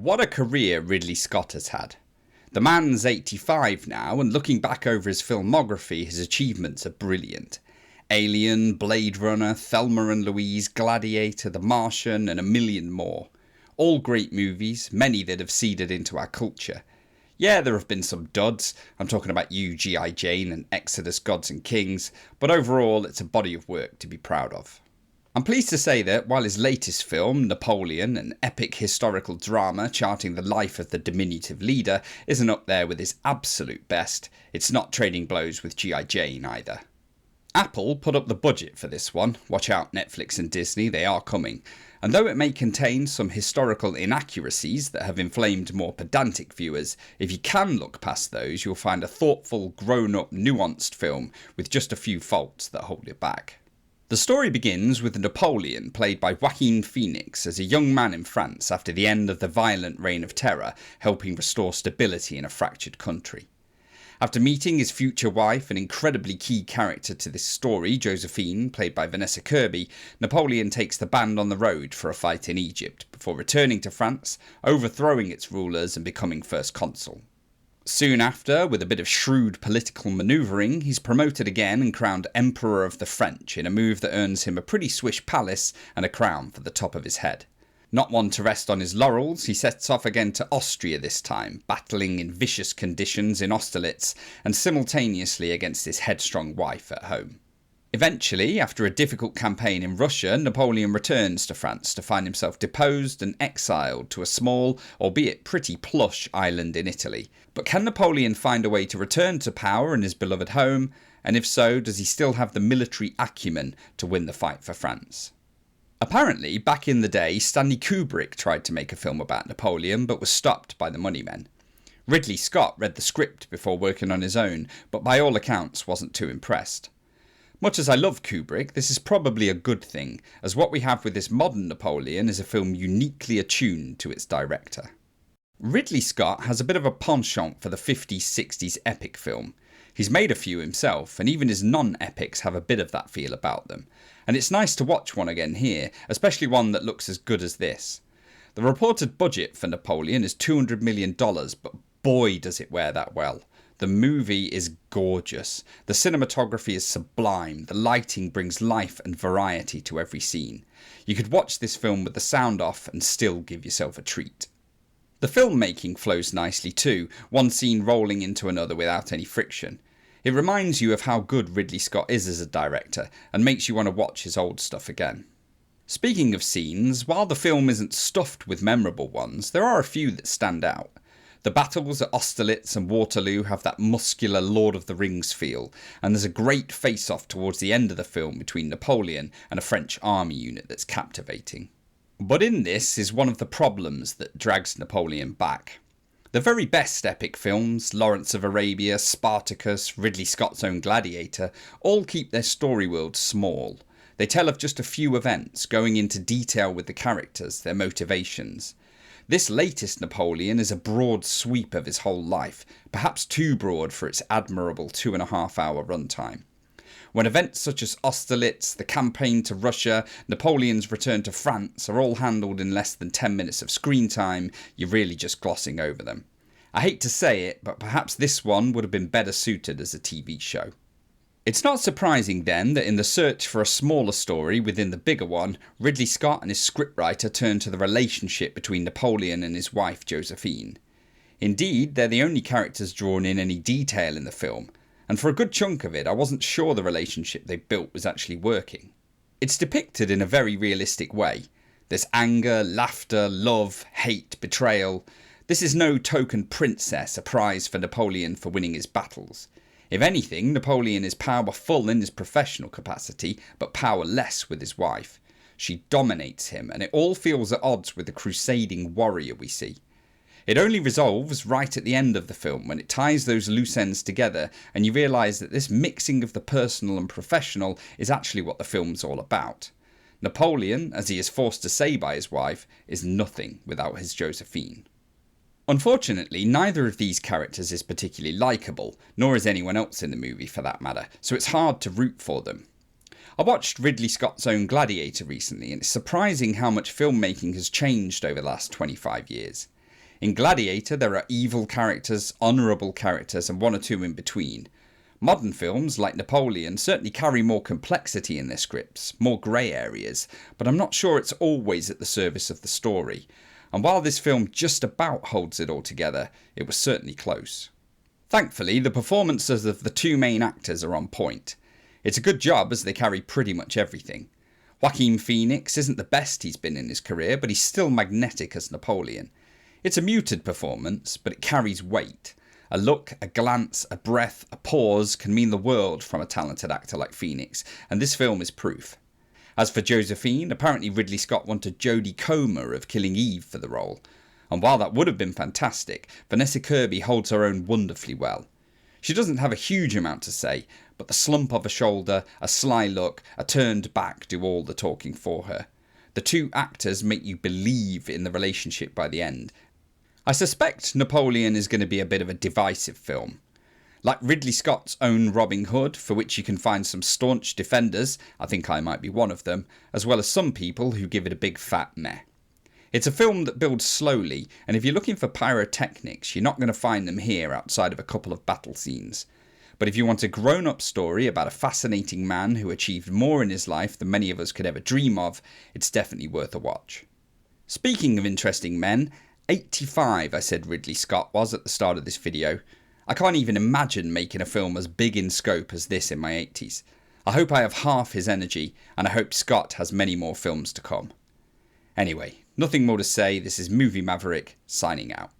What a career Ridley Scott has had. The man's 85 now, and looking back over his filmography, his achievements are brilliant. Alien, Blade Runner, Thelma and Louise, Gladiator, The Martian, and a million more. All great movies, many that have seeded into our culture. Yeah, there have been some duds. I'm talking about you, G.I. Jane and Exodus Gods and Kings, but overall it's a body of work to be proud of. I'm pleased to say that while his latest film, Napoleon, an epic historical drama charting the life of the diminutive leader, isn't up there with his absolute best, it's not trading blows with G.I. Jane either. Apple put up the budget for this one. Watch out, Netflix and Disney, they are coming. And though it may contain some historical inaccuracies that have inflamed more pedantic viewers, if you can look past those, you'll find a thoughtful, grown-up, nuanced film with just a few faults that hold it back. The story begins with Napoleon, played by Joaquin Phoenix, as a young man in France after the end of the violent reign of terror, helping restore stability in a fractured country. After meeting his future wife, an incredibly key character to this story, Josephine, played by Vanessa Kirby, Napoleon takes the band on the road for a fight in Egypt, before returning to France, overthrowing its rulers and becoming first consul. Soon after, with a bit of shrewd political manoeuvring, he's promoted again and crowned Emperor of the French in a move that earns him a pretty swish palace and a crown for the top of his head. Not one to rest on his laurels, he sets off again to Austria this time, battling in vicious conditions in Austerlitz and simultaneously against his headstrong wife at home. Eventually, after a difficult campaign in Russia, Napoleon returns to France to find himself deposed and exiled to a small, albeit pretty plush, island in Italy. But can Napoleon find a way to return to power in his beloved home? And if so, does he still have the military acumen to win the fight for France? Apparently, back in the day, Stanley Kubrick tried to make a film about Napoleon, but was stopped by the moneymen. Ridley Scott read the script before working on his own, but by all accounts wasn't too impressed. Much as I love Kubrick, this is probably a good thing, as what we have with this modern Napoleon is a film uniquely attuned to its director. Ridley Scott has a bit of a penchant for the 50s, 60s epic film. He's made a few himself, and even his non-epics have a bit of that feel about them. And it's nice to watch one again here, especially one that looks as good as this. The reported budget for Napoleon is $200 million, but boy does it wear that well. The movie is gorgeous. The cinematography is sublime. The lighting brings life and variety to every scene. You could watch this film with the sound off and still give yourself a treat. The filmmaking flows nicely too, one scene rolling into another without any friction. It reminds you of how good Ridley Scott is as a director and makes you want to watch his old stuff again. Speaking of scenes, while the film isn't stuffed with memorable ones, there are a few that stand out. The battles at Austerlitz and Waterloo have that muscular Lord of the Rings feel, and there's a great face-off towards the end of the film between Napoleon and a French army unit that's captivating. But in this is one of the problems that drags Napoleon back. The very best epic films, Lawrence of Arabia, Spartacus, Ridley Scott's own Gladiator, all keep their story world small. They tell of just a few events, going into detail with the characters, their motivations. This latest Napoleon is a broad sweep of his whole life, perhaps too broad for its admirable 2.5-hour runtime. When events such as Austerlitz, the campaign to Russia, Napoleon's return to France are all handled in less than 10 minutes of screen time, you're really just glossing over them. I hate to say it, but perhaps this one would have been better suited as a TV show. It's not surprising then that in the search for a smaller story within the bigger one, Ridley Scott and his scriptwriter turn to the relationship between Napoleon and his wife Josephine. Indeed, they're the only characters drawn in any detail in the film, and for a good chunk of it I wasn't sure the relationship they built was actually working. It's depicted in a very realistic way. There's anger, laughter, love, hate, betrayal. This is no token princess, a prize for Napoleon for winning his battles. If anything, Napoleon is powerful in his professional capacity, but powerless with his wife. She dominates him, and it all feels at odds with the crusading warrior we see. It only resolves right at the end of the film, when it ties those loose ends together, and you realise that this mixing of the personal and professional is actually what the film's all about. Napoleon, as he is forced to say by his wife, is nothing without his Josephine. Unfortunately, neither of these characters is particularly likeable, nor is anyone else in the movie for that matter, so it's hard to root for them. I watched Ridley Scott's own Gladiator recently, and it's surprising how much filmmaking has changed over the last 25 years. In Gladiator, there are evil characters, honourable characters, and one or two in between. Modern films, like Napoleon, certainly carry more complexity in their scripts, more grey areas, but I'm not sure it's always at the service of the story. And while this film just about holds it all together, it was certainly close. Thankfully, the performances of the two main actors are on point. It's a good job as they carry pretty much everything. Joaquin Phoenix isn't the best he's been in his career, but he's still magnetic as Napoleon. It's a muted performance, but it carries weight. A look, a glance, a breath, a pause can mean the world from a talented actor like Phoenix, and this film is proof. As for Josephine, apparently Ridley Scott wanted Jodie Comer of Killing Eve for the role, and while that would have been fantastic, Vanessa Kirby holds her own wonderfully well. She doesn't have a huge amount to say, but the slump of a shoulder, a sly look, a turned back do all the talking for her. The two actors make you believe in the relationship by the end. I suspect Napoleon is going to be a bit of a divisive film. Like Ridley Scott's own Robin Hood, for which you can find some staunch defenders, I think I might be one of them, as well as some people who give it a big fat meh. It's a film that builds slowly, and if you're looking for pyrotechnics, you're not going to find them here outside of a couple of battle scenes. But if you want a grown-up story about a fascinating man who achieved more in his life than many of us could ever dream of, it's definitely worth a watch. Speaking of interesting men, 85 I said Ridley Scott was at the start of this video. I can't even imagine making a film as big in scope as this in my 80s. I hope I have half his energy, and I hope Scott has many more films to come. Anyway, nothing more to say. This is Movie Maverick, signing out.